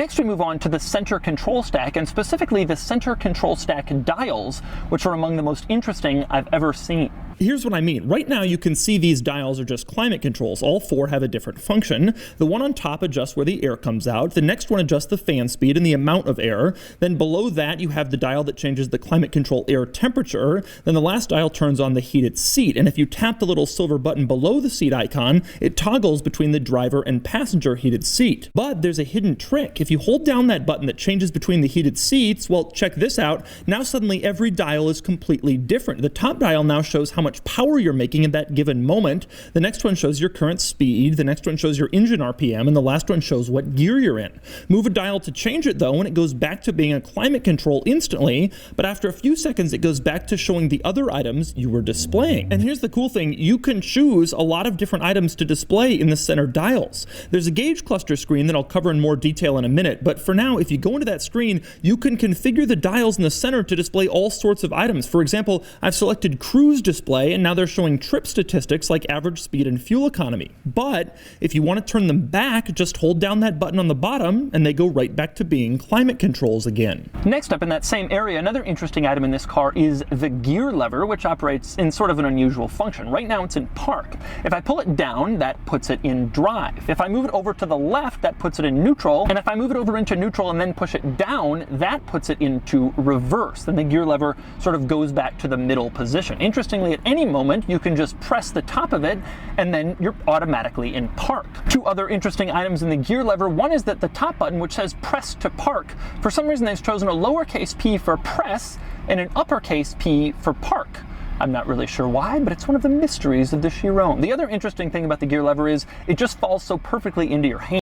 Next, we move on to the center control stack, and specifically the center control stack dials, which are among the most interesting I've ever seen. Here's what I mean. Right now you can see these dials are just climate controls. All four have a different function. The one on top adjusts where the air comes out. The next one adjusts the fan speed and the amount of air. Then below that you have the dial that changes the climate control air temperature. Then the last dial turns on the heated seat. And if you tap the little silver button below the seat icon, it toggles between the driver and passenger heated seat. But there's a hidden trick. If you hold down that button that changes between the heated seats, well, check this out. Now suddenly every dial is completely different. The top dial now shows how much power you're making in that given moment. The next one shows your current speed. The next one shows your engine RPM. And the last one shows what gear you're in. Move a dial to change it though, and it goes back to being a climate control instantly. But after a few seconds, it goes back to showing the other items you were displaying. And here's the cool thing. You can choose a lot of different items to display in the center dials. There's a gauge cluster screen that I'll cover in more detail in a minute. But for now, if you go into that screen, you can configure the dials in the center to display all sorts of items. For example, I've selected cruise display, and now they're showing trip statistics like average speed and fuel economy. But if you want to turn them back, just hold down that button on the bottom and they go right back to being climate controls again. Next up in that same area, another interesting item in this car is the gear lever, which operates in sort of an unusual function. Right now it's in park. If I pull it down, that puts it in drive. If I move it over to the left, that puts it in neutral. And if I move it over into neutral and then push it down, that puts it into reverse. Then the gear lever sort of goes back to the middle position. Interestingly, at any moment, you can just press the top of it and then you're automatically in park. Two other interesting items in the gear lever. One is that the top button, which says press to park, for some reason they've chosen a lowercase p for press and an uppercase P for park. I'm not really sure why, but it's one of the mysteries of the Chiron. The other interesting thing about the gear lever is it just falls so perfectly into your hand.